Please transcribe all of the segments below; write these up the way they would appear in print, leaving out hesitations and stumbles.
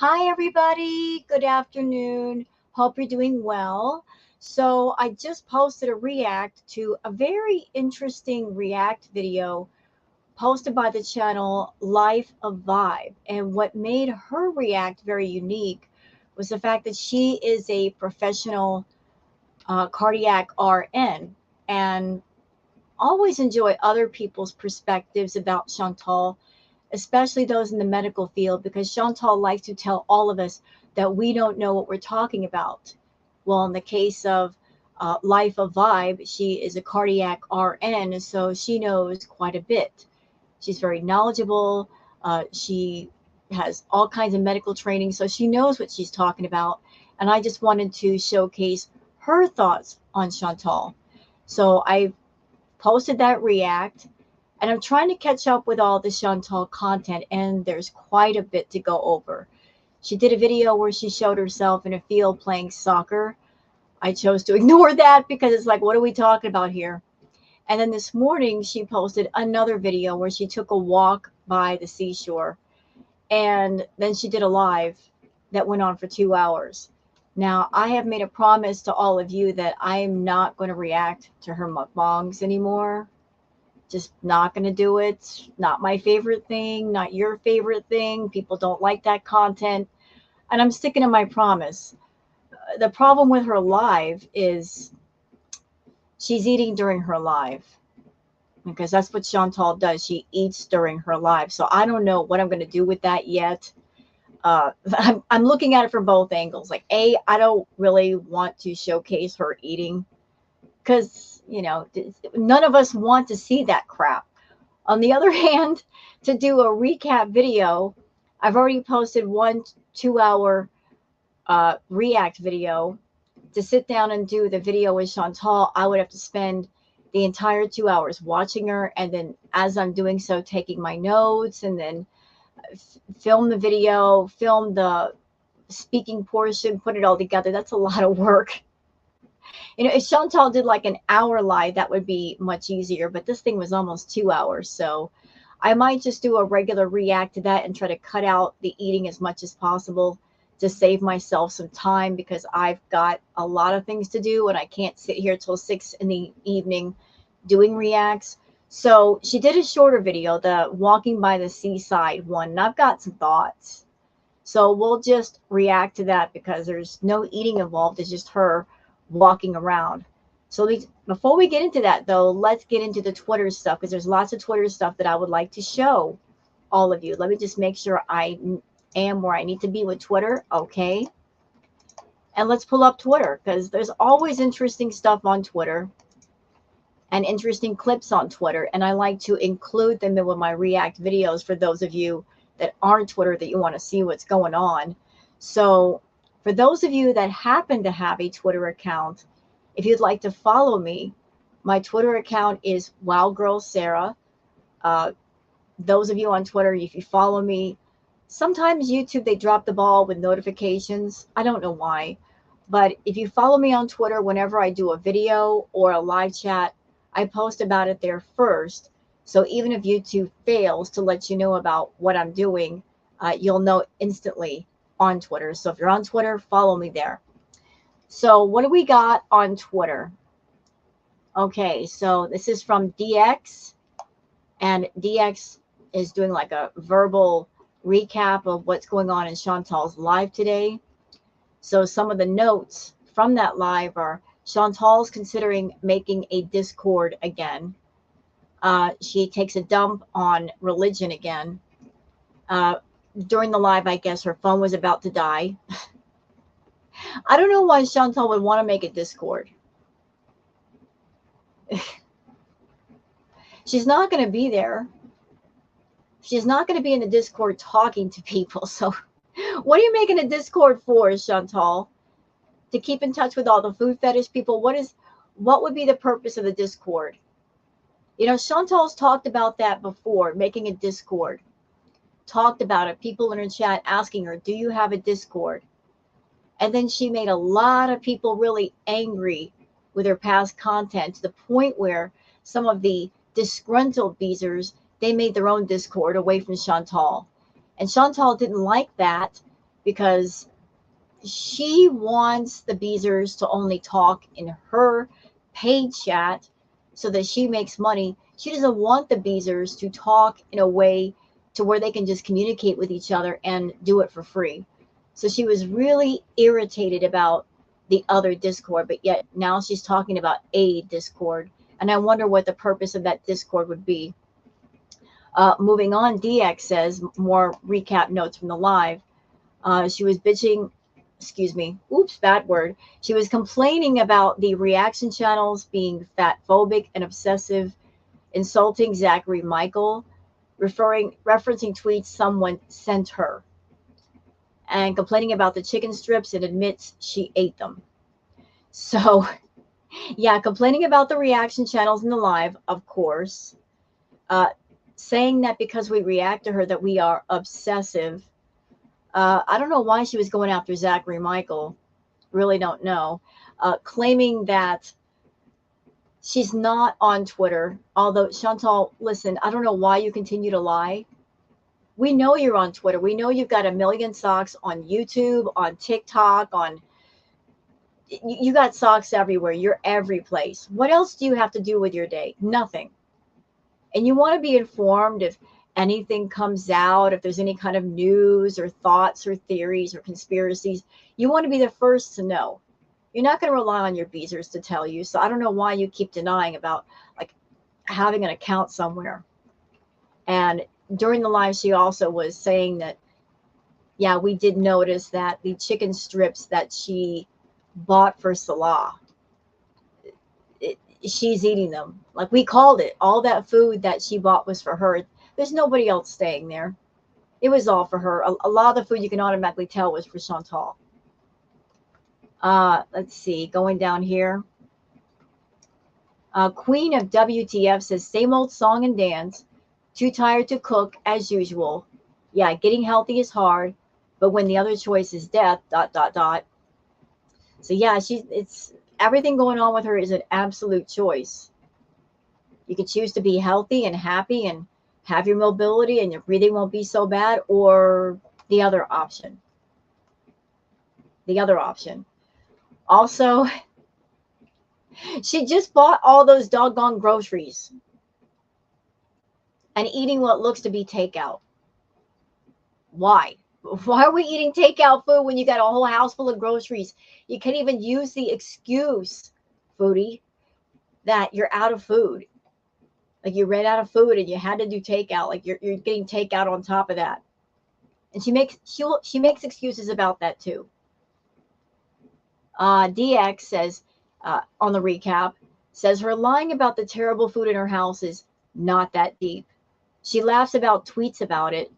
Hi, everybody. Good afternoon. Hope you're doing well. So, I just posted a react to a very interesting react video posted by the channel Life of Vibe. And what made her react very unique was the fact that she is a professional cardiac RN and always enjoy other people's perspectives about Chantal, especially those in the medical field, because Chantal likes to tell all of us that we don't know what we're talking about. Well, in the case of Life of Vibe, she is a cardiac RN, so she knows quite a bit. She's very knowledgeable. She has all kinds of medical training, so she knows what she's talking about. And I just wanted to showcase her thoughts on Chantal. So I posted that react, and I'm trying to catch up with all the Chantal content, and there's quite a bit to go over. She did a video where she showed herself in a field playing soccer. I chose to ignore that because it's like, what are we talking about here? And then this morning, she posted another video where she took a walk by the seashore. And then she did a live that went on for 2 hours. Now, I have made a promise to all of you that I'm not going to react to her mukbangs anymore. Just not going to do it. Not my favorite thing, not your favorite thing. People don't like that content. And I'm sticking to my promise. The problem with her live is she's eating during her live, because that's what Chantal does. She eats during her live. So I don't know what I'm going to do with that yet. I'm looking at it from both angles. Like, I don't really want to showcase her eating because, none of us want to see that crap. On the other hand, to do a recap video, I've already posted one 2 hour react video. To sit down and do the video with Chantal, I would have to spend the entire 2 hours watching her, and then as I'm doing so, taking my notes, and then film the video, film the speaking portion, put it all together. That's a lot of work. If Chantal did like an hour live, that would be much easier, but this thing was almost 2 hours. So I might just do a regular react to that and try to cut out the eating as much as possible to save myself some time, because I've got a lot of things to do and I can't sit here till 6 in the evening doing reacts. So she did a shorter video, the walking by the seaside one, and I've got some thoughts. So we'll just react to that because there's no eating involved. It's just her walking around. So before we get into that, though, let's get into the Twitter stuff, because there's lots of Twitter stuff that I would like to show all of you. Let me just make sure I am where I need to be with Twitter. Okay. And let's pull up Twitter, because there's always interesting stuff on Twitter and interesting clips on Twitter. And I like to include them in with my react videos for those of you that aren't Twitter, that you want to see what's going on. So for those of you that happen to have a Twitter account, if you'd like to follow me, my Twitter account is WowGirlSarah. Those of you on Twitter, if you follow me, sometimes YouTube, they drop the ball with notifications. I don't know why. But if you follow me on Twitter, whenever I do a video or a live chat, I post about it there first. So even if YouTube fails to let you know about what I'm doing, you'll know instantly on Twitter. So if you're on Twitter, follow me there. So what do we got on Twitter? Okay, so this is from DX, and DX is doing like a verbal recap of what's going on in Chantal's live today. So some of the notes from that live are: Chantal's considering making a Discord again. She takes a dump on religion again. During the live, I guess her phone was about to die. I don't know why Chantal would want to make a Discord. She's not going to be there. She's not going to be in the Discord talking to people. So what are you making a Discord for, Chantal? To keep in touch with all the food fetish people? What would be the purpose of the Discord? Chantal's talked about that before, making a Discord. Talked about it. People in her chat asking her, do you have a Discord? And then she made a lot of people really angry with her past content, to the point where some of the disgruntled beezers, they made their own Discord away from Chantal. And Chantal didn't like that. because she wants the Beezers to only talk in her paid chat so that she makes money. She doesn't want the Beezers to talk in a way to where they can just communicate with each other and do it for free. So she was really irritated about the other Discord, but yet now she's talking about a Discord. And I wonder what the purpose of that Discord would be. Moving on, DX says, more recap notes from the live. She was bitching, excuse me, oops, bad word. She was complaining about the reaction channels being fat phobic and obsessive, insulting Zachary Michael, referencing tweets someone sent her, and complaining about the chicken strips and admits she ate them. So, yeah, complaining about the reaction channels in the live, of course. Saying that because we react to her that we are obsessive. I don't know why she was going after Zachary Michael. Really don't know. Claiming that she's not on Twitter. Although, Chantal, listen, I don't know why you continue to lie. We know you're on Twitter. We know you've got a million socks on YouTube, on TikTok, you got socks everywhere. You're every place. What else do you have to do with your day? Nothing. And you want to be informed if anything comes out, if there's any kind of news or thoughts or theories or conspiracies. You want to be the first to know. You're not going to rely on your Beezers to tell you. So I don't know why you keep denying about like having an account somewhere. And during the live, she also was saying that, yeah, we did notice that the chicken strips that she bought for Salah, she's eating them. Like we called it. All that food that she bought was for her. There's nobody else staying there. It was all for her. A lot of the food you can automatically tell was for Chantal. Let's see. Going down here. Queen of WTF says, same old song and dance. Too tired to cook as usual. Yeah, getting healthy is hard, but when the other choice is death, ... So yeah, it's everything going on with her is an absolute choice. You can choose to be healthy and happy and have your mobility and your breathing won't be so bad, or the other option. The other option. Also, she just bought all those doggone groceries and eating what looks to be takeout. Why? Why are we eating takeout food when you got a whole house full of groceries? You can't even use the excuse, foodie, that you're out of food. Like you ran out of food and you had to do takeout. Like you're getting takeout on top of that. And she makes excuses about that too. DX says on the recap, says her lying about the terrible food in her house is not that deep. She laughs about tweets about it.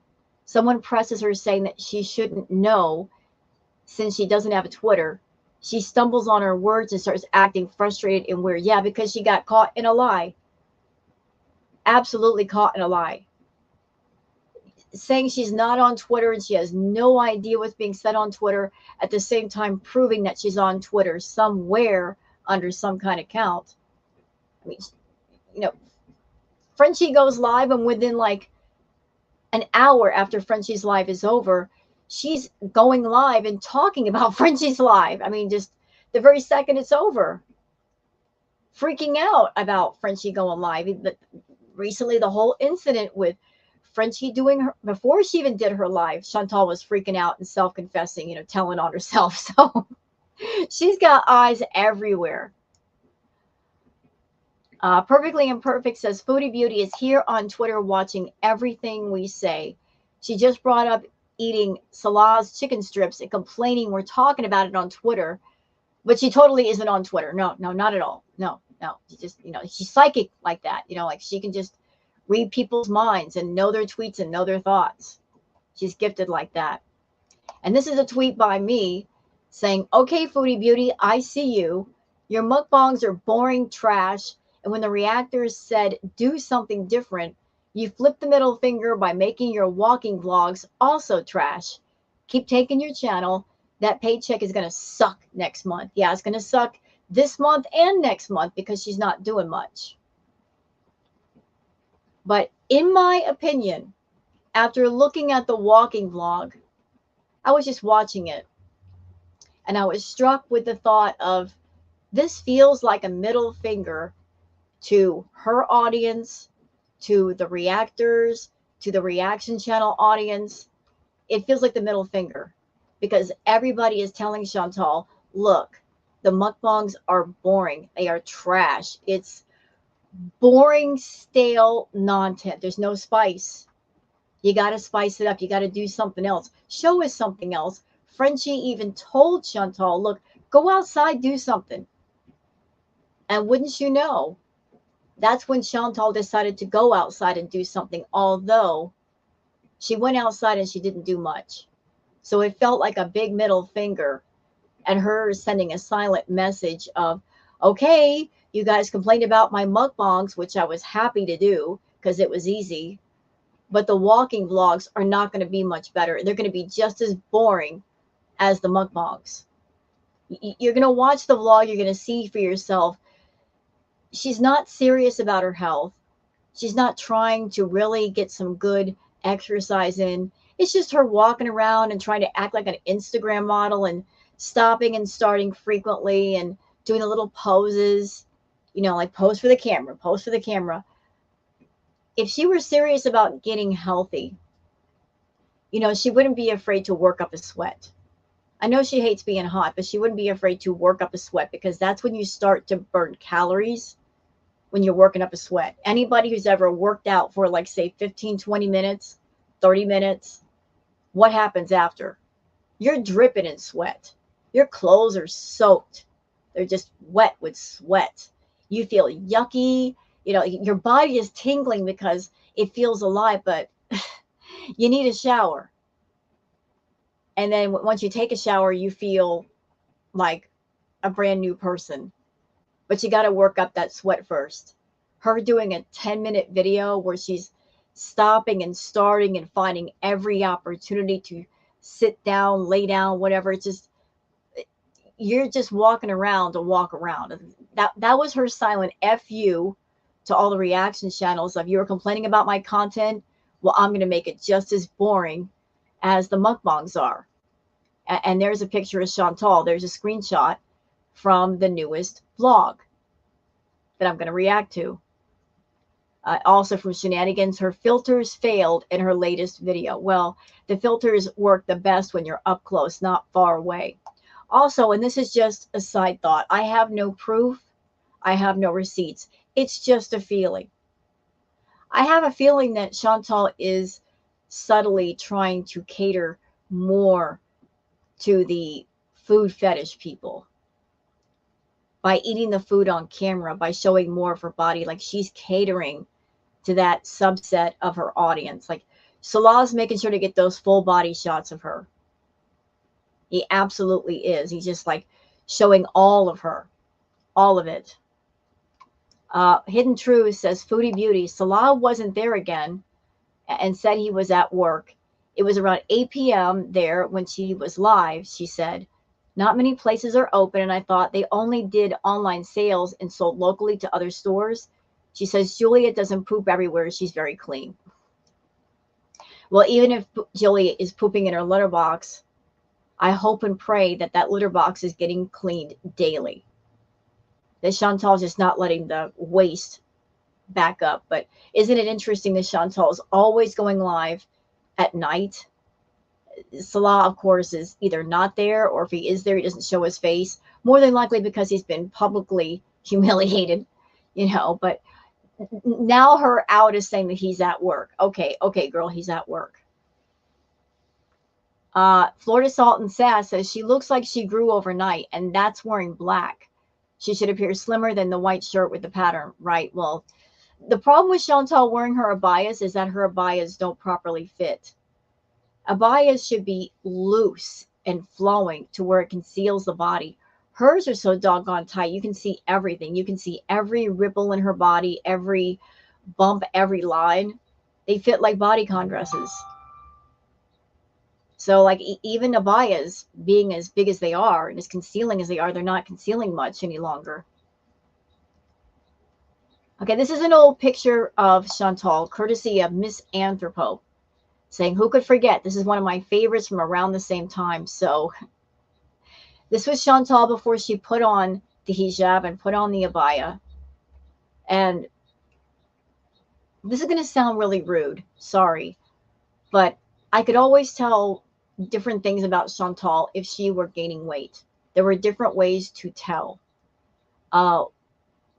Someone presses her saying that she shouldn't know since she doesn't have a Twitter. She stumbles on her words and starts acting frustrated and weird. Yeah, because she got caught in a lie. Absolutely caught in a lie. Saying she's not on Twitter and she has no idea what's being said on Twitter, at the same time proving that she's on Twitter somewhere under some kind of account. I mean, you know, Frenchie goes live and within like an hour after Frenchie's live is over, she's going live and talking about Frenchie's live. I mean, just the very second it's over, freaking out about Frenchie going live. Recently, the whole incident with Frenchie doing her, before she even did her live, Chantal was freaking out and self-confessing, telling on herself. So she's got eyes everywhere. Perfectly Imperfect says, Foodie Beauty is here on Twitter watching everything we say. She just brought up eating Salah's chicken strips and complaining we're talking about it on Twitter, but she totally isn't on Twitter. No, not at all. No. She just, she's psychic like that. Like she can just read people's minds and know their tweets and know their thoughts. She's gifted like that. And this is a tweet by me saying, okay, Foodie Beauty, I see you. Your mukbangs are boring trash. And when the reactors said, do something different, you flipped the middle finger by making your walking vlogs also trash. Keep taking your channel. That paycheck is going to suck next month. Yeah, it's going to suck this month and next month because she's not doing much. But in my opinion, after looking at the walking vlog, I was just watching it, and I was struck with the thought of, this feels like a middle finger to her audience, to the reactors, to the reaction channel audience. It feels like the middle finger, because everybody is telling Chantal, look, the mukbangs are boring. They are trash. It's boring, stale content. There's no spice. You got to spice it up. You got to do something else. Show us something else. Frenchie even told Chantal, look, go outside, do something. And wouldn't you know, that's when Chantal decided to go outside and do something, although she went outside and she didn't do much. So it felt like a big middle finger, and her sending a silent message of, okay, you guys complained about my mukbangs, which I was happy to do because it was easy, but the walking vlogs are not going to be much better. They're going to be just as boring as the mukbangs. You're going to watch the vlog, you're going to see for yourself. She's not serious about her health. She's not trying to really get some good exercise in. It's just her walking around and trying to act like an Instagram model and stopping and starting frequently and doing the little poses, you know, like pose for the camera, pose for the camera. If she were serious about getting healthy, you know, she wouldn't be afraid to work up a sweat. I know she hates being hot, but she wouldn't be afraid to work up a sweat, because that's when you start to burn calories, when you're working up a sweat. Anybody who's ever worked out for, like, say 15, 20 minutes, 30 minutes, what happens after? You're dripping in sweat. Your clothes are soaked. They're just wet with sweat. You feel yucky. You know, your body is tingling because it feels alive, but you need a shower. And then once you take a shower, you feel like a brand new person. But you got to work up that sweat first. Her doing a 10-minute video where she's stopping and starting and finding every opportunity to sit down, lay down, whatever. It's just, you're just walking around to walk around. That was her silent FU to all the reaction channels of, you were complaining about my content. Well, I'm going to make it just as boring as the mukbangs are. And there's a picture of Chantal. There's a screenshot from the newest vlog that I'm going to react to. Also from Shenanigans, her filters failed in her latest video. Well, the filters work the best when you're up close, not far away. Also, and this is just a side thought, I have no proof. I have no receipts. It's just a feeling. I have a feeling that Chantal is subtly trying to cater more to the food fetish people by eating the food on camera, by showing more of her body. Like, she's catering to that subset of her audience. Like, Salah's making sure to get those full body shots of her. He absolutely is. He's just like showing all of her, all of it. Hidden Truth says, Foodie Beauty, Salah wasn't there again and said he was at work. It was around 8 p.m. there when she was live, she said. Not many places are open, and I thought they only did online sales and sold locally to other stores. She says, Julia doesn't poop everywhere. She's very clean. Well, even if Julia is pooping in her litter box, I hope and pray that that litter box is getting cleaned daily. That Chantal's just not letting the waste back up. But isn't it interesting that Chantal is always going live at night? Salah, of course, is either not there, or if he is there, he doesn't show his face. More than likely because he's been publicly humiliated, you know. But now her out is saying that he's at work. Okay, girl, he's at work. Florida Salt and Sass says she looks like she grew overnight, and that's wearing black. She should appear slimmer than the white shirt with the pattern, right? Well, the problem with Chantal wearing her abayas is that her abayas don't properly fit. Abayas should be loose and flowing to where it conceals the body. Hers are so doggone tight. You can see everything. You can see every ripple in her body, every bump, every line. They fit like bodycon dresses. So, like, even abayas, being as big as they are and as concealing as they are, they're not concealing much any longer. Okay, this is an old picture of Chantal, courtesy of Miss Anthropo. saying, who could forget? This is one of my favorites from around the same time. So this was Chantal before she put on the hijab and put on the abaya. And this is going to sound really rude. Sorry. But I could always tell different things about Chantal if she were gaining weight. There were different ways to tell.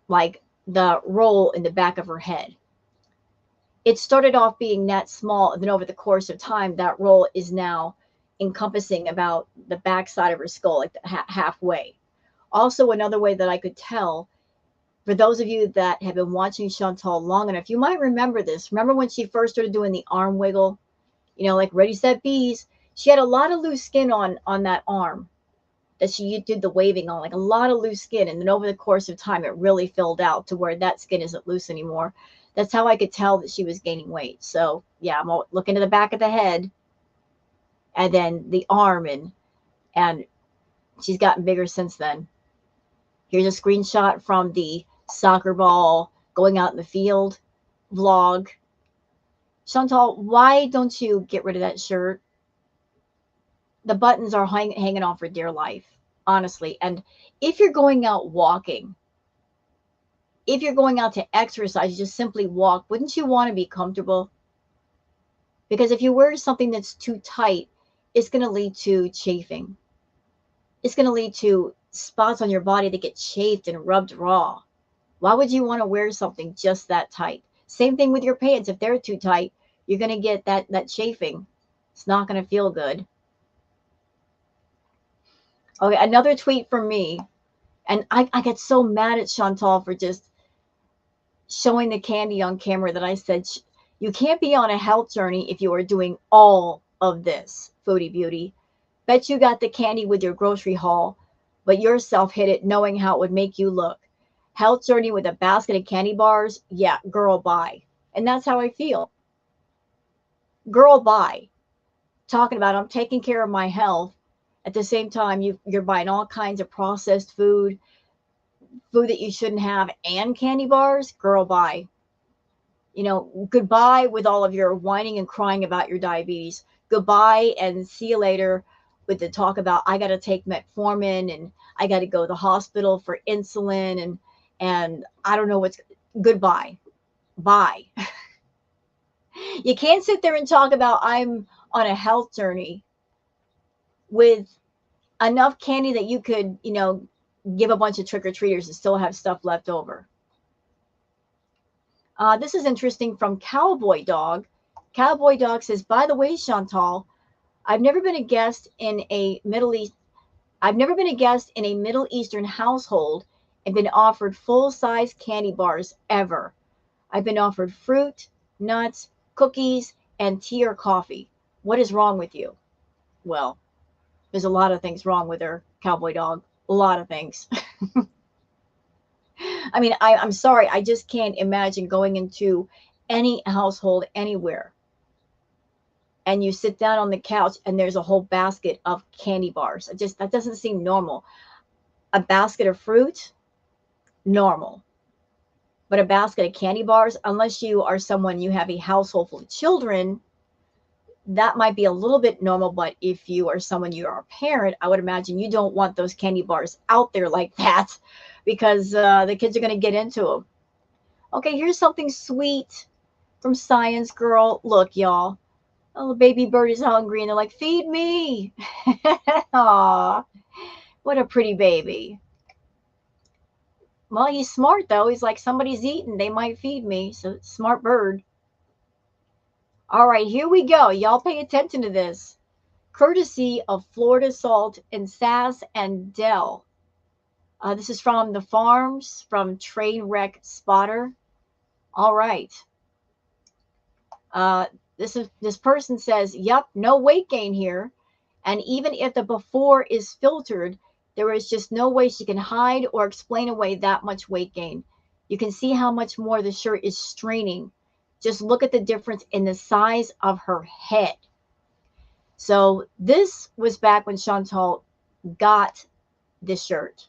Like the roll in the back of her head. It started off being that small, and then over the course of time, that roll is now encompassing about the back side of her skull, like halfway. Also, another way that I could tell, for those of you that have been watching Chantal long enough, you might remember this. Remember when she first started doing the arm wiggle? You know, like ready, set, bees. She had a lot of loose skin on that arm that she did the waving on, like a lot of loose skin. And then over the course of time, it really filled out to where that skin isn't loose anymore. That's how I could tell that she was gaining weight. So yeah, I'm looking to the back of the head and then the arm, and she's gotten bigger since then. Here's a screenshot from the soccer ball going out in the field vlog. Chantal, why don't you get rid of that shirt? The buttons are hanging on for dear life, honestly. And if you're going out walking, if you're going out to exercise, just simply walk, wouldn't you want to be comfortable? Because if you wear something that's too tight, it's going to lead to chafing. It's going to lead to spots on your body that get chafed and rubbed raw. Why would you want to wear something just that tight? Same thing with your pants. If they're too tight, you're going to get that chafing. It's not going to feel good. Okay, another tweet from me. And I get so mad at Chantal for just showing the candy on camera that I said, you can't be on a health journey if you are doing all of this, Foodie Beauty. Bet you got the candy with your grocery haul, but yourself hit it knowing how it would make you look. Health journey with a basket of candy bars? Yeah, girl, bye. And that's how I feel. Girl, bye. Talking about I'm taking care of my health. At the same time, you're buying all kinds of processed food that you shouldn't have, and candy bars. Girl, bye. You know, goodbye with all of your whining and crying about your diabetes. Goodbye and see you later with the talk about I got to take metformin and I got to go to the hospital for insulin and I don't know what's goodbye. Bye. You can't sit there and talk about I'm on a health journey with enough candy that you could, you know, give a bunch of trick-or-treaters and still have stuff left over. This is interesting from Cowboy Dog. Cowboy Dog says, by the way, Chantal, I've never been a guest in a Middle Eastern household and been offered full-size candy bars ever. I've been offered fruit, nuts, cookies, and tea or coffee. What is wrong with you? Well, there's a lot of things wrong with her, Cowboy Dog. A lot of things. I mean, I'm sorry. I just can't imagine going into any household anywhere and you sit down on the couch and there's a whole basket of candy bars. That doesn't seem normal. A basket of fruit, normal. But a basket of candy bars, unless you are someone, you have a household full of children, that might be a little bit normal. But if you are someone, you are a parent, I would imagine you don't want those candy bars out there like that because the kids are going to get into them. Okay, here's something sweet from Science Girl. Look, y'all. Oh, the baby bird is hungry, and they're like, feed me. Aw, what a pretty baby. Well, he's smart, though. He's like, somebody's eating. They might feed me. So, smart bird. All right, here we go. Y'all pay attention to this. Courtesy of Florida Salt and Sass and Dell. This is from the farms, from Trainwreck Spotter. All right. This person says, yep, no weight gain here. And even if the before is filtered, there is just no way she can hide or explain away that much weight gain. You can see how much more the shirt is straining. Just look at the difference in the size of her head. So this was back when Chantal got this shirt.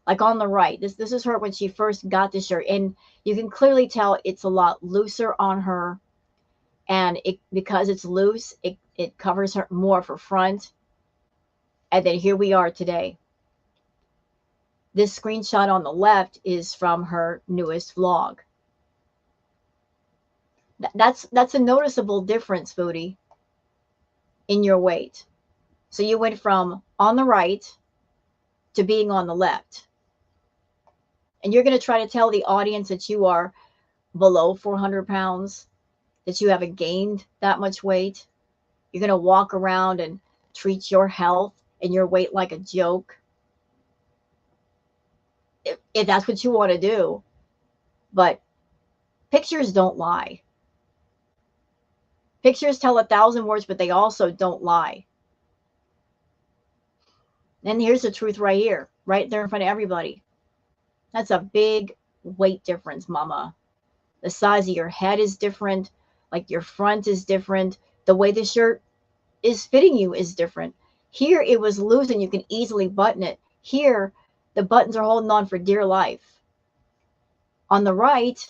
Like on the right, this is her when she first got the shirt. And you can clearly tell it's a lot looser on her. and because it's loose, it covers her more of her front. And then here we are today. This screenshot on the left is from her newest vlog. That's a noticeable difference, Foodie, in your weight. So you went from on the right to being on the left. And you're going to try to tell the audience that you are below 400 pounds, that you haven't gained that much weight. You're going to walk around and treat your health and your weight like a joke. If that's what you want to do. But pictures don't lie. Pictures tell 1,000 words, but they also don't lie. And here's the truth right here, right there in front of everybody. That's a big weight difference, mama. The size of your head is different. Like your front is different. The way the shirt is fitting you is different. Here it was loose and you can easily button it. Here, the buttons are holding on for dear life. On the right,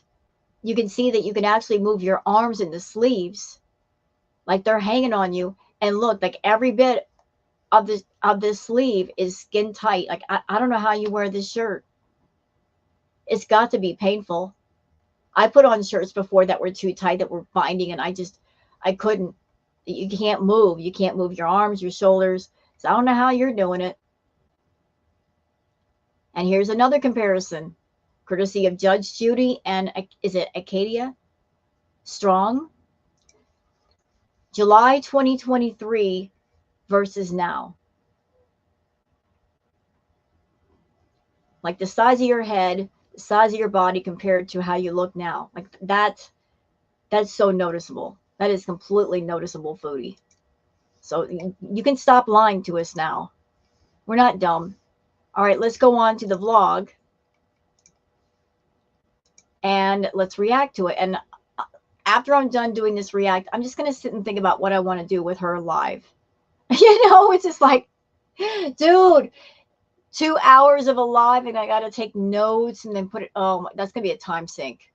you can see that you can actually move your arms in the sleeves like they're hanging on you. And look, like every bit of this sleeve is skin tight. Like I don't know how you wear this shirt. It's got to be painful. I put on shirts before that were too tight, that were binding, and I couldn't. You can't move. You can't move your arms, your shoulders. So I don't know how you're doing it. And here's another comparison, courtesy of Judge Judy and, is it Acadia Strong? July 2023 versus now. Like the size of your head, the size of your body compared to how you look now. Like that's so noticeable. That is completely noticeable, Foodie. So you can stop lying to us now. We're not dumb. All right, let's go on to the vlog. And let's react to it. And after I'm done doing this react, I'm just going to sit and think about what I want to do with her live. You know, it's just like, dude, 2 hours of a live and I got to take notes and then put it. Oh, my, that's going to be a time sink.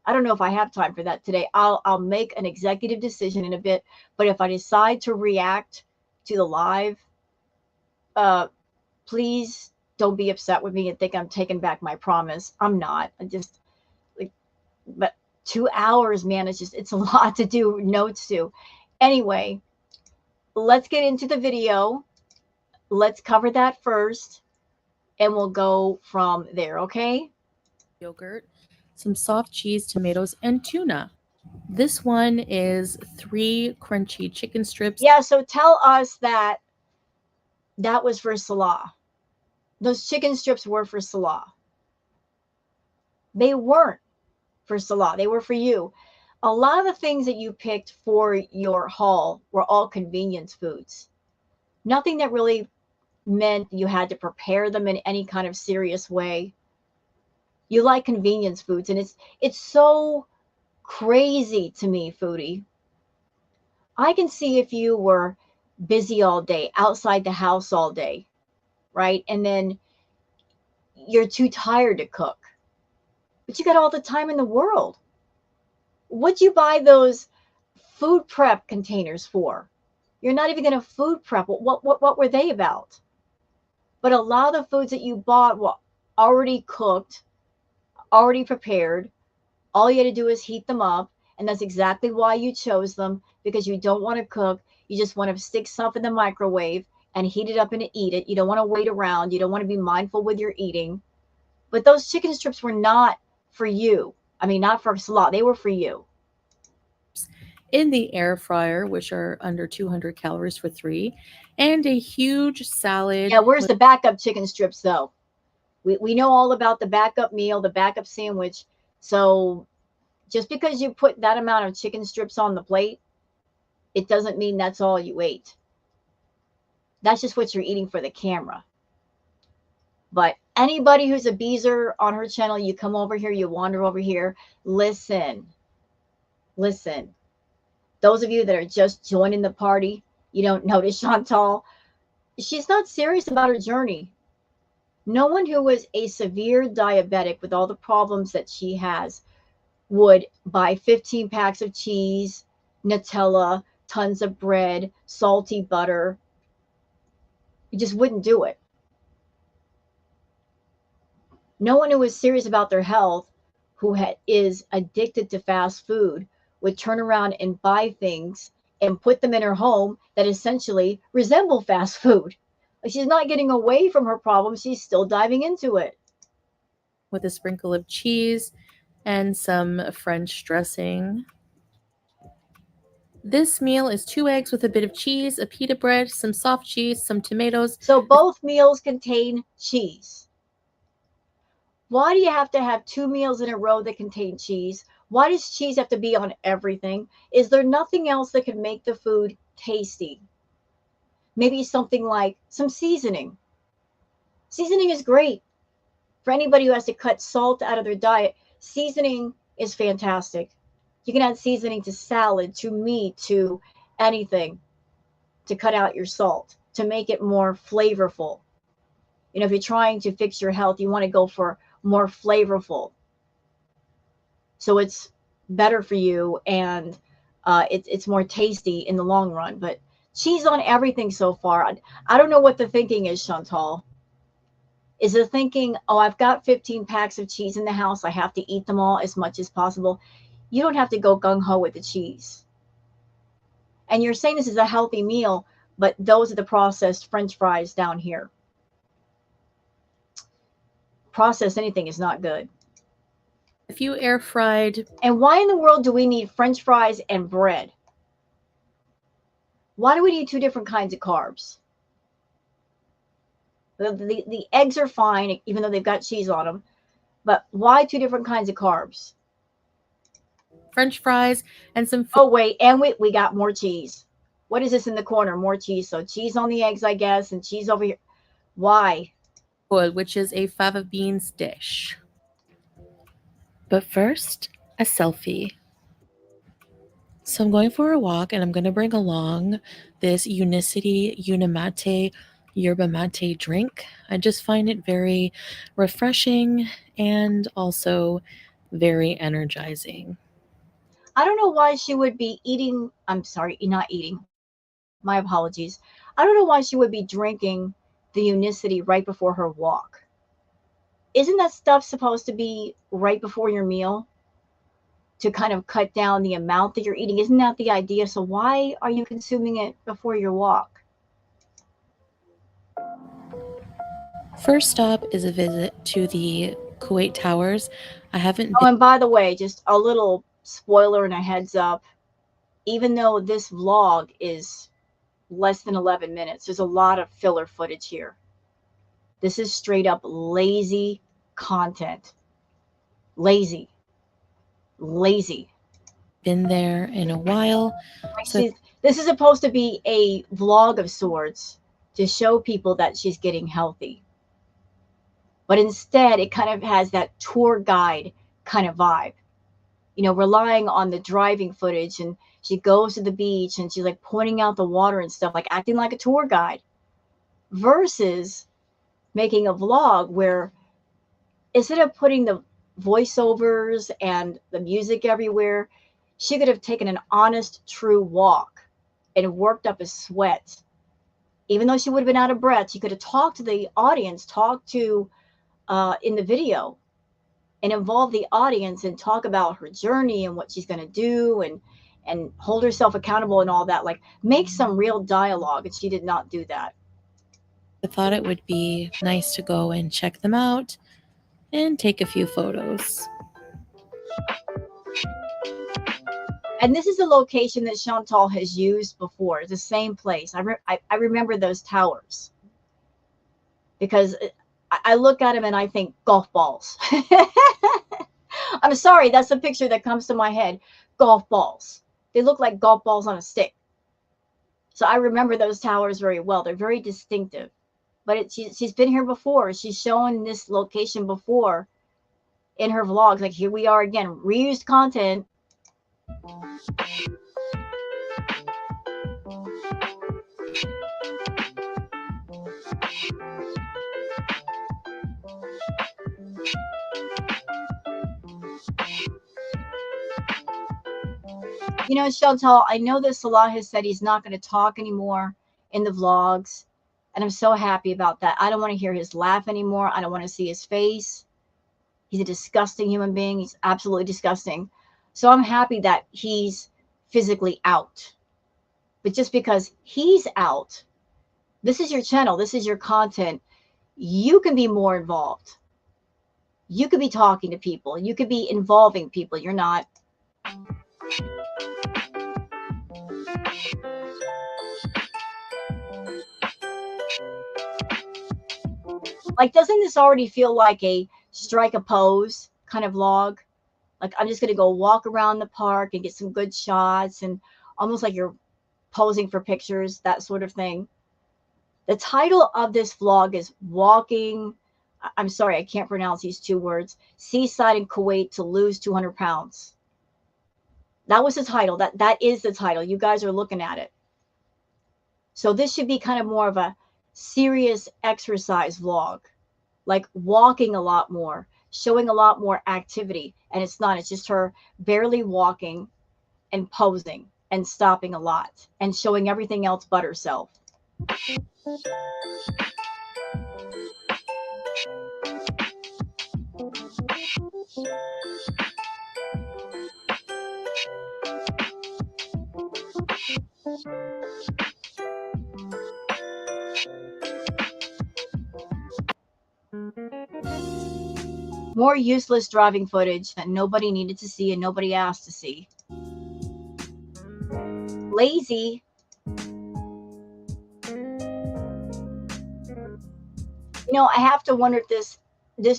I don't know if I have time for that today. I'll make an executive decision in a bit. But if I decide to react to the live, please don't be upset with me and think I'm taking back my promise. I'm not. I just like, but 2 hours, man, it's a lot to do notes to. Anyway, let's get into the video. Let's cover that first and we'll go from there. Okay. Yogurt, some soft cheese, tomatoes, and tuna. This one is 3 crunchy chicken strips. Yeah. So tell us that was for Salah. Those chicken strips were for Salah. They weren't for Salah. They were for you. A lot of the things that you picked for your haul were all convenience foods. Nothing that really meant you had to prepare them in any kind of serious way. You like convenience foods, and it's so crazy to me, Foodie. I can see if you were busy all day, outside the house all day, right? And then you're too tired to cook. But you got all the time in the world. What'd you buy those food prep containers for? You're not even going to food prep. What were they about? But a lot of the foods that you bought were already cooked, already prepared. All you had to do is heat them up. And that's exactly why you chose them, because you don't want to cook. You just want to stick stuff in the microwave and heat it up and eat it. You don't want to wait around. You don't want to be mindful with your eating. But those chicken strips were not for you. I mean, not for Salah. They were for you. In the air fryer, which are under 200 calories for 3, and a huge salad. Yeah, where's the backup chicken strips, though? We know all about the backup meal, the backup sandwich. So just because you put that amount of chicken strips on the plate, it doesn't mean that's all you ate. That's just what you're eating for the camera. But anybody who's a beezer on her channel, you come over here, you wander over here, listen. Those of you that are just joining the party, you don't notice Chantal. She's not serious about her journey. No one who was a severe diabetic with all the problems that she has would buy 15 packs of cheese, Nutella, tons of bread, salty butter. You just wouldn't do it. No one who is serious about their health, is addicted to fast food, would turn around and buy things and put them in her home that essentially resemble fast food. Like, she's not getting away from her problem, she's still diving into it. with a sprinkle of cheese and some French dressing. This meal is 2 eggs with a bit of cheese, a pita bread, some soft cheese, some tomatoes. So both meals contain cheese. Why do you have to have 2 meals in a row that contain cheese? Why does cheese have to be on everything? Is there nothing else that could make the food tasty? Maybe something like some seasoning. Seasoning is great for anybody who has to cut salt out of their diet. Seasoning is fantastic. You can add seasoning to salad, to meat, to anything to cut out your salt, to make it more flavorful. If you're trying to fix your health, you want to go for more flavorful. So it's better for you, and it's more tasty in the long run. But cheese on everything so far. I don't know what the thinking is, Chantal. Is the thinking, oh, I've got 15 packs of cheese in the house, I have to eat them all as much as possible? You don't have to go gung-ho with the cheese. And you're saying this is a healthy meal, but those are the processed French fries down here. Processed anything is not good. A few air fried. And why in the world do we need French fries and bread? Why do we need two different kinds of carbs? The eggs are fine, even though they've got cheese on them. But why two different kinds of carbs? French fries and some Oh, wait, and we got more cheese. What is this in the corner? More cheese. So cheese on the eggs, I guess, and cheese over here. Why? food, which is a fava beans dish. But first, a selfie. So I'm going for a walk and I'm going to bring along this Unicity Unimate yerba mate drink. I just find it very refreshing and also very energizing. I don't know why she would be eating. I'm sorry, not eating. My apologies. I don't know why she would be drinking the Unicity right before her walk. Isn't that stuff supposed to be right before your meal to kind of cut down the amount that you're eating? Isn't that the idea? So why are you consuming it before your walk? First stop is a visit to the Kuwait Towers. I haven't Oh, been. and by the way, just a little spoiler and a heads up. Even though this vlog is less than 11 minutes, there's a lot of filler footage here. This is straight up lazy content. Lazy. Lazy. Been there in a while. So This is supposed to be a vlog of sorts to show people that she's getting healthy. But instead, it kind of has that tour guide kind of vibe, relying on the driving footage. And she goes to the beach and she's like pointing out the water and stuff, like acting like a tour guide, versus making a vlog where instead of putting the voiceovers and the music everywhere, she could have taken an honest, true walk and worked up a sweat. Even though she would have been out of breath, she could have talked to the audience, talked to in the video, and involve the audience and talk about her journey and what she's going to do, and hold herself accountable and all that. Like, make some real dialogue, and she did not do that. I thought it would be nice to go and check them out and take a few photos. And this is a location that Chantal has used before. It's the same place. I remember those towers because I look at them and I think golf balls. I'm sorry, that's the picture that comes to my head. Golf balls. They look like golf balls on a stick. So I remember those towers very well. They're very distinctive. But she's been here before. She's shown this location before in her vlogs. Like, here we are again, reused content. You know, Chantal, I know that Salah has said he's not going to talk anymore in the vlogs. And I'm so happy about that. I don't want to hear his laugh anymore. I don't want to see his face. He's a disgusting human being. He's absolutely disgusting. So I'm happy that he's physically out. But just because he's out, this is your channel. This is your content. You can be more involved. You could be talking to people. You could be involving people. You're not. Like, doesn't this already feel like a strike a pose kind of vlog? Like, I'm just going to go walk around the park and get some good shots, and almost like you're posing for pictures, that sort of thing. The title of this vlog is Walking, I'm sorry, I can't pronounce these two words, Seaside in Kuwait to Lose 200 Pounds. That was the title. That is the title. You guys are looking at it. So this should be kind of more of a serious exercise vlog, like walking a lot more, showing a lot more activity. And it's not, it's just her barely walking and posing and stopping a lot and showing everything else but herself. More useless driving footage that nobody needed to see and nobody asked to see. Lazy. You know, I have to wonder if this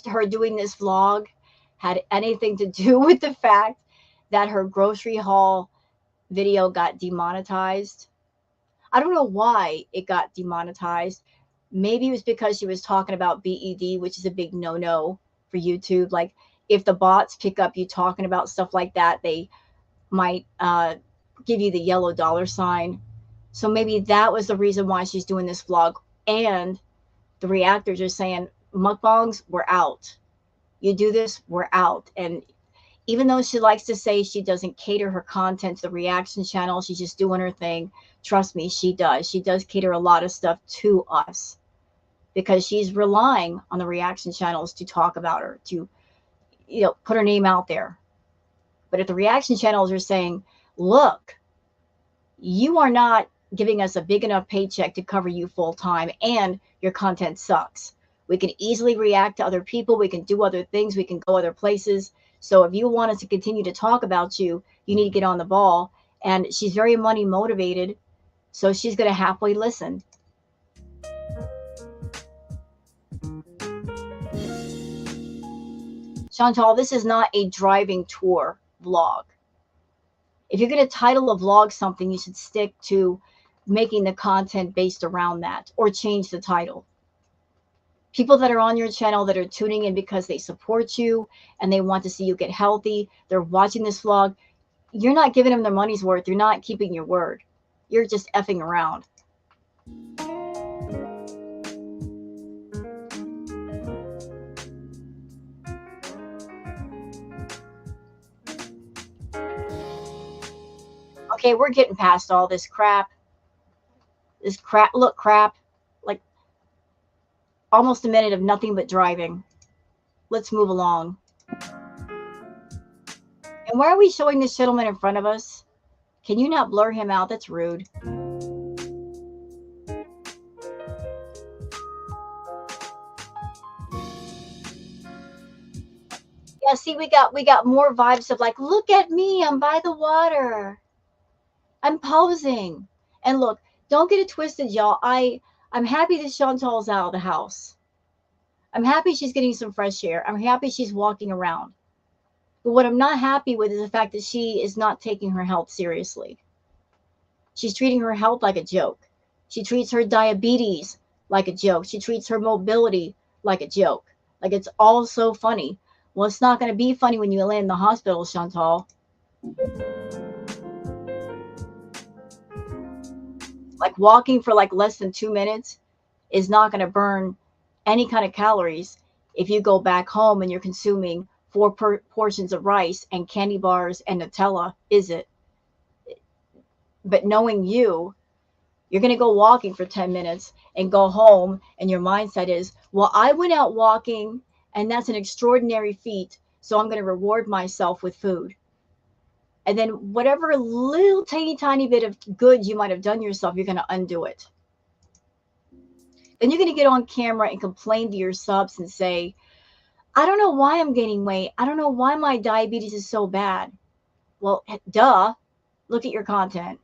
her doing this vlog had anything to do with the fact that her grocery haul video got demonetized. I don't know why it got demonetized. Maybe it was because she was talking about BED, which is a big no-no for YouTube. Like, if the bots pick up you talking about stuff like that, they might give you the yellow dollar sign. So maybe that was the reason why she's doing this vlog. And the reactors are saying, mukbangs, we're out. You do this, we're out. And even though she likes to say she doesn't cater her content to the reaction channel, she's just doing her thing. Trust me, she does. She does cater a lot of stuff to us because she's relying on the reaction channels to talk about her, to, you know, put her name out there. But if the reaction channels are saying, look, you are not giving us a big enough paycheck to cover you full time and your content sucks. We can easily react to other people. We can do other things. We can go other places. So if you want us to continue to talk about you, you need to get on the ball. And she's very money motivated. So she's going to halfway listen. Chantal, this is not a driving tour vlog. If you're going to title a vlog something, you should stick to making the content based around that, or change the title. People that are on your channel that are tuning in because they support you and they want to see you get healthy, they're watching this vlog, you're not giving them their money's worth. You're not keeping your word. You're just effing around. Okay, we're getting past all this crap. Look, crap. Like, almost a minute of nothing but driving. Let's move along. And why are we showing this gentleman in front of us? Can you not blur him out? That's rude. Yeah, see, we got more vibes of like, look at me, I'm by the water. I'm posing. And look, don't get it twisted, y'all. I'm happy that Chantal's out of the house. I'm happy she's getting some fresh air. I'm happy she's walking around. But what I'm not happy with is the fact that she is not taking her health seriously. She's treating her health like a joke. She treats her diabetes like a joke. She treats her mobility like a joke. Like, it's all so funny. Well, it's not going to be funny when you land in the hospital, Chantal. Like, walking for like less than 2 minutes is not going to burn any kind of calories if you go back home and you're consuming 4 portions of rice and candy bars and Nutella, is it? But knowing you, you're going to go walking for 10 minutes and go home, and your mindset is, well, I went out walking, and that's an extraordinary feat. So I'm going to reward myself with food. And then whatever little tiny bit of good you might have done yourself, you're going to undo it. Then you're going to get on camera and complain to your subs and say, I don't know why I'm gaining weight. I don't know why my diabetes is so bad. Well, duh. Look at your content.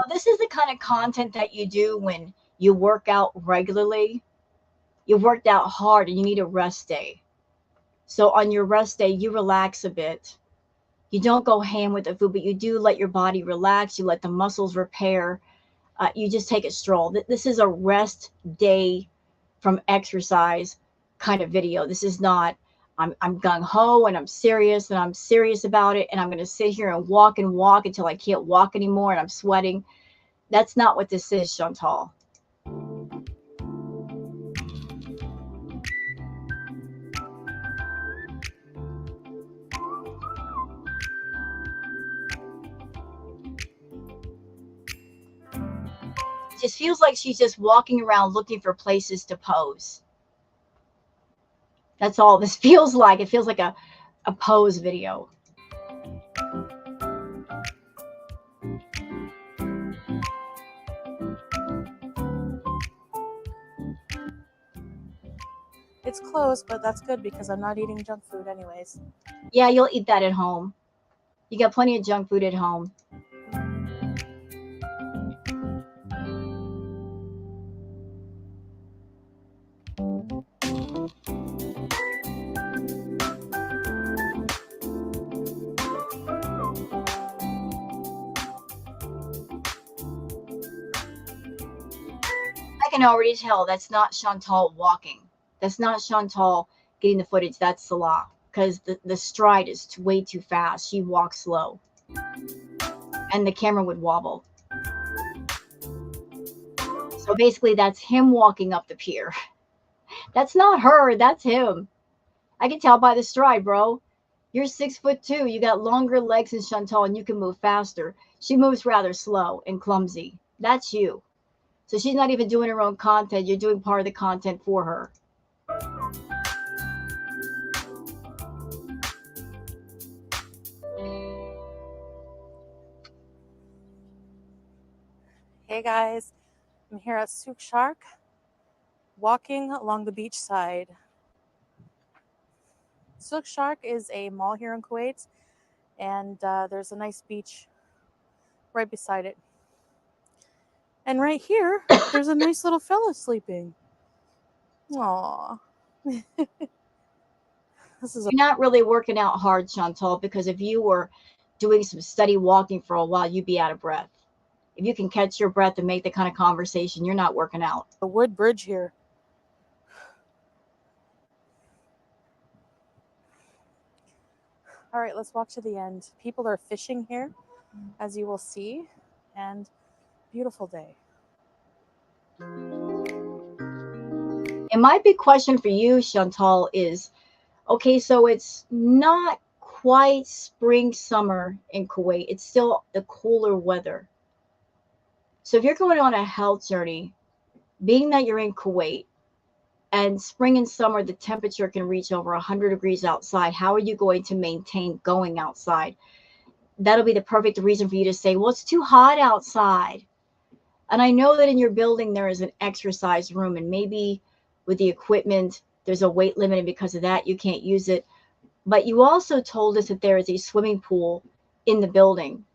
This is the kind of content that you do when you work out regularly. You've worked out hard and you need a rest day. So on your rest day, you relax a bit. You don't go ham with the food, but you do let your body relax. You let the muscles repair. You just take a stroll. This is a rest day from exercise kind of video. This is not, I'm gung ho and I'm serious about it. And I'm going to sit here and walk until I can't walk anymore and I'm sweating. That's not what this is, Chantal. It just feels like she's just walking around looking for places to pose. That's all this feels like. It feels like a pose video. It's close, but that's good because I'm not eating junk food anyways. Yeah, you'll eat that at home. You got plenty of junk food at home. I can already tell that's not Chantal walking. That's not Chantal getting the footage. That's Salah. Because the stride is way too fast. She walks slow. And the camera would wobble. So basically, that's him walking up the pier. That's not her. That's him. I can tell by the stride, bro. You're 6'2". You got longer legs than Chantal, and you can move faster. She moves rather slow and clumsy. That's you. So she's not even doing her own content. You're doing part of the content for her. Hey guys, I'm here at Souk Shark, walking along the beach side. Souk Shark is a mall here in Kuwait, and there's a nice beach right beside it. And right here, there's a nice little fella sleeping. Aww. You're not really working out hard, Chantal, because if you were doing some steady walking for a while, you'd be out of breath. If you can catch your breath and make the kind of conversation, you're not working out. A wood bridge here. All right, let's walk to the end. People are fishing here, as you will see, and beautiful day. And my big question for you, Chantal, is, okay, so it's not quite spring, summer in Kuwait. It's still the cooler weather. So if you're going on a health journey, being that you're in Kuwait, and spring and summer, the temperature can reach over 100 degrees outside. How are you going to maintain going outside? That'll be the perfect reason for you to say, well, it's too hot outside. And I know that in your building, there is an exercise room, and maybe with the equipment, there's a weight limit, and because of that, you can't use it. But you also told us that there is a swimming pool in the building.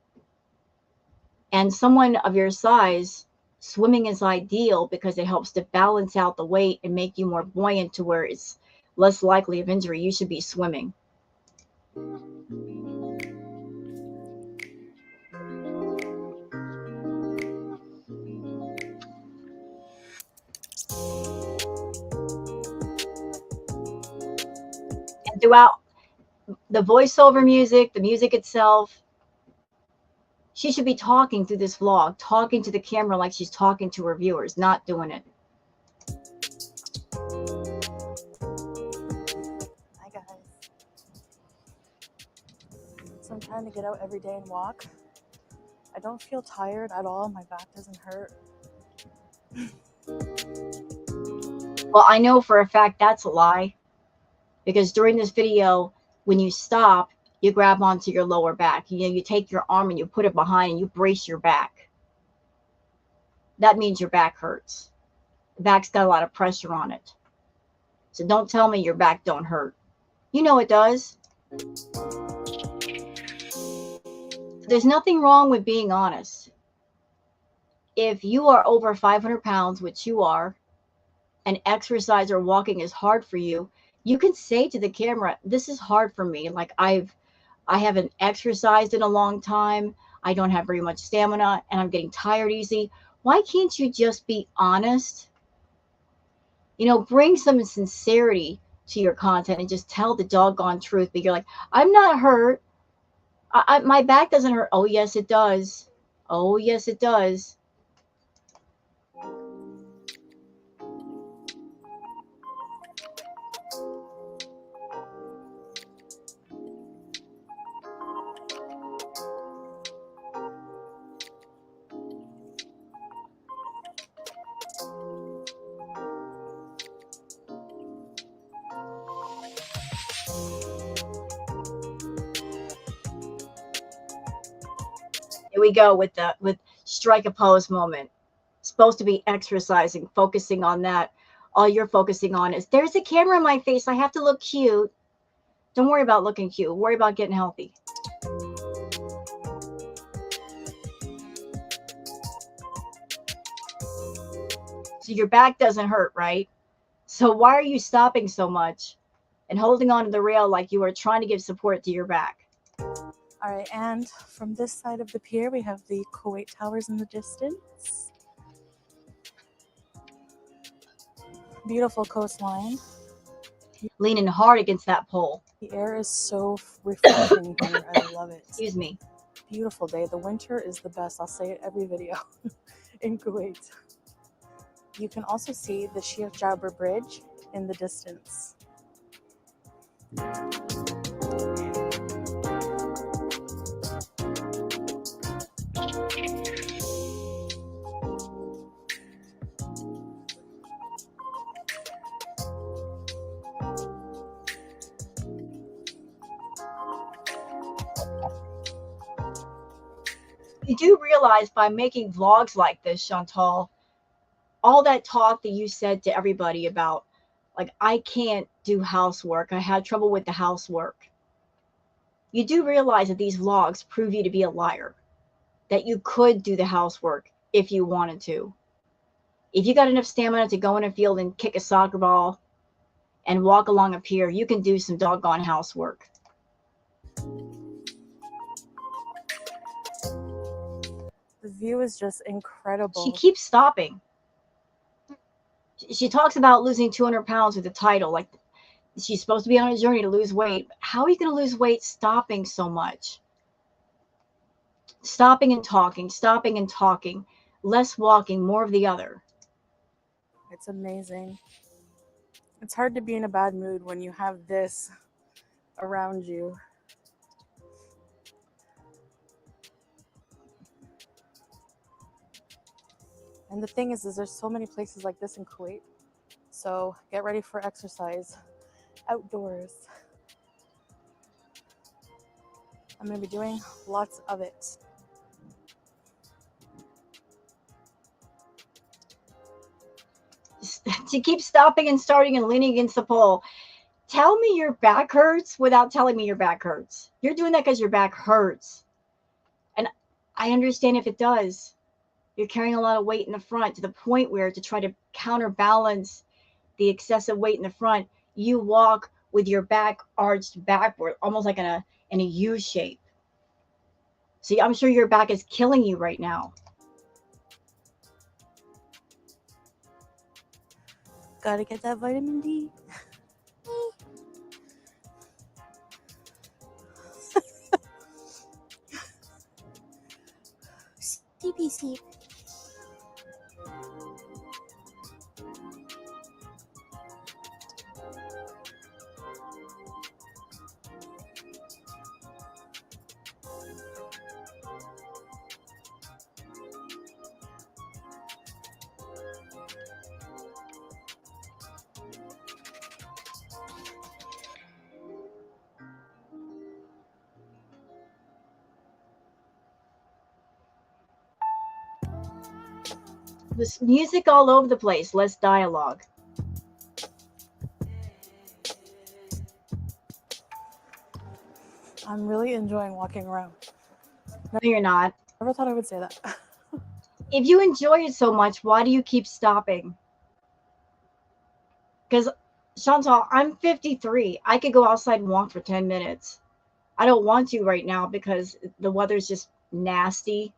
And someone of your size, swimming is ideal because it helps to balance out the weight and make you more buoyant to where it's less likely of injury. You should be swimming. throughout the voiceover music, the music itself, she should be talking through this vlog, talking to the camera like she's talking to her viewers, not doing it. Hi guys. So I'm trying to get out every day and walk. I don't feel tired at all. My back doesn't hurt. Well, I know for a fact that's a lie, because during this video, when you stop, you grab onto your lower back. You take your arm and you put it behind and you brace your back. That means your back hurts. The back's got a lot of pressure on it. So don't tell me your back don't hurt. You know it does. There's nothing wrong with being honest. If you are over 500 pounds, which you are, and exercise or walking is hard for you, you can say to the camera, this is hard for me. Like I haven't exercised in a long time. I don't have very much stamina and I'm getting tired easy. Why can't you just be honest? You know, bring some sincerity to your content and just tell the doggone truth. But you're like, I'm not hurt. My back doesn't hurt. Oh, yes, it does. Oh, yes, it does. Here we go with strike a pose moment. Supposed to be exercising, focusing on that. All you're focusing on is there's a camera in my face. I have to look cute. Don't worry about looking cute. Worry about getting healthy. So your back doesn't hurt, right? So why are you stopping so much and holding on to the rail like you are trying to give support to your back? All right, and from this side of the pier, we have the Kuwait Towers in the distance. Beautiful coastline. Leaning hard against that pole. The air is so refreshing here. I love it. Excuse me. Beautiful day. The winter is the best. I'll say it every video in Kuwait. You can also see the Sheikh Jabir Bridge in the distance. You do realize by making vlogs like this, Chantal, all that talk that you said to everybody about, like, I can't do housework, I had trouble with the housework. You do realize that these vlogs prove you to be a liar, that you could do the housework if you wanted to. If you got enough stamina to go in a field and kick a soccer ball and walk along a pier, you can do some doggone housework. The view is just incredible. She keeps stopping. She talks about losing 200 pounds with the title. Like, she's supposed to be on a journey to lose weight. How are you going to lose weight stopping so much? Stopping and talking, less walking, more of the other. It's amazing. It's hard to be in a bad mood when you have this around you. And the thing is there's so many places like this in Kuwait. So get ready for exercise outdoors. I'm going to be doing lots of it. She keeps stopping and starting and leaning against the pole. Tell me your back hurts without telling me your back hurts. You're doing that because your back hurts. And I understand if it does. You're carrying a lot of weight in the front to the point where, to try to counterbalance the excessive weight in the front, you walk with your back arched backward, almost like in a U shape. See, I'm sure your back is killing you right now. Gotta get that vitamin D. pee seat. This music all over the place, less dialogue. I'm really enjoying walking around. No, you're not. Never thought I would say that. If you enjoy it so much, why do you keep stopping? Because, Chantal, I'm 53. I could go outside and walk for 10 minutes. I don't want to right now because the weather's just nasty.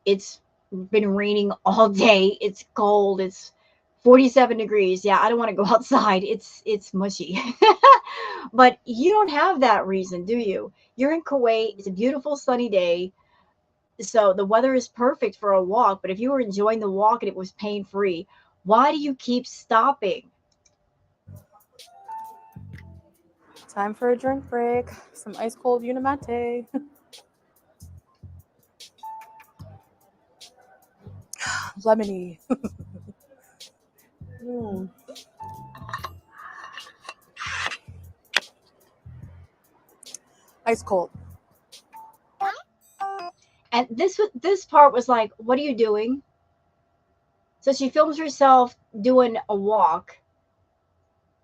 It's been raining all day. It's cold. It's 47 degrees. Yeah, I don't want to go outside. It's mushy. But you don't have that reason, do you? You're in Kuwait. It's a beautiful sunny day. So the weather is perfect for a walk. But if you were enjoying the walk and it was pain free, why do you keep stopping? Time for a drink break. Some ice cold Unimate. Lemony. Ice cold. And this part was like, what are you doing? So she films herself doing a walk.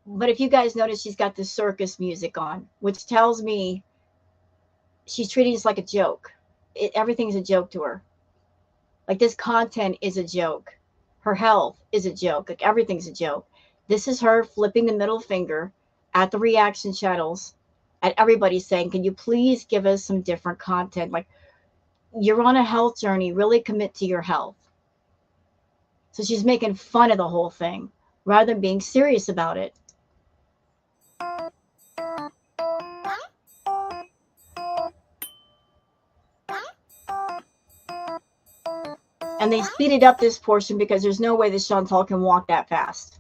But if you guys notice, she's got the circus music on, which tells me she's treating this like a joke. Everything's a joke to her. Like this content is a joke. Her health is a joke. Like everything's a joke. This is her flipping the middle finger at the reaction channels, at everybody saying, can you please give us some different content? Like, you're on a health journey, really commit to your health. So she's making fun of the whole thing rather than being serious about it. And they speeded up this portion because there's no way that Chantal can walk that fast.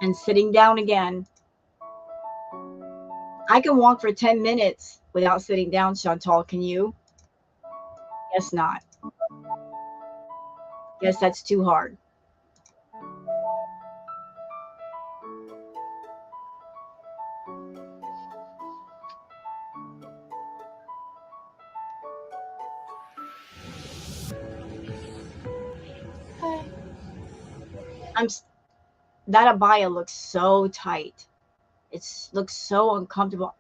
And sitting down again. I can walk for 10 minutes without sitting down, Chantal. Can you? Guess not. Guess that's too hard. That abaya looks so tight. It looks so uncomfortable.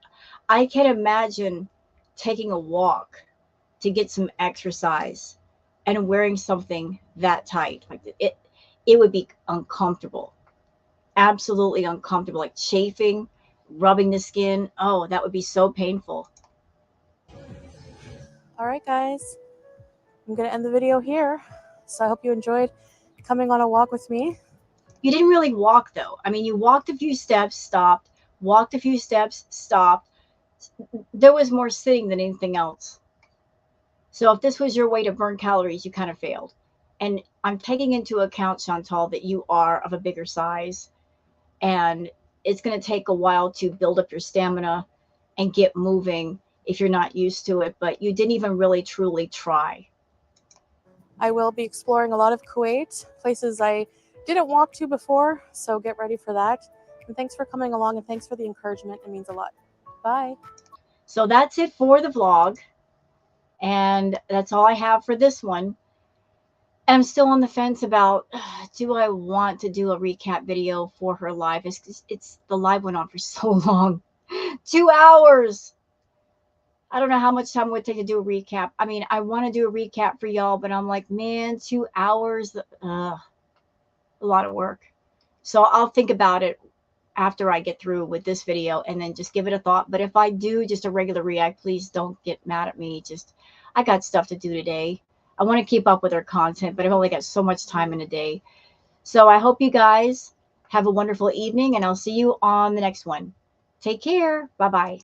I can imagine taking a walk to get some exercise and wearing something that tight. Like it would be uncomfortable. Absolutely uncomfortable, like chafing, rubbing the skin. Oh, that would be so painful. All right, guys. I'm going to end the video here. So I hope you enjoyed coming on a walk with me. You didn't really walk, though. I mean, you walked a few steps, stopped, walked a few steps, stopped. There was more sitting than anything else. So if this was your way to burn calories, you kind of failed. And I'm taking into account, Chantal, that you are of a bigger size. And it's going to take a while to build up your stamina and get moving if you're not used to it. But you didn't even really truly try. I will be exploring a lot of Kuwait, places I didn't walk to before, so get ready for that. And thanks for coming along, and thanks for the encouragement. It means a lot. Bye. So that's it for the vlog. And that's all I have for this one. And I'm still on the fence about, do I want to do a recap video for her live? It's the live went on for so long. 2 hours. I don't know how much time it would take to do a recap. I mean, I want to do a recap for y'all, but I'm like, man, 2 hours, a lot of work. So I'll think about it after I get through with this video and then just give it a thought. But if I do just a regular react, please don't get mad at me. I got stuff to do today. I want to keep up with her content, but I've only got so much time in a day. So I hope you guys have a wonderful evening, and I'll see you on the next one. Take care. Bye bye.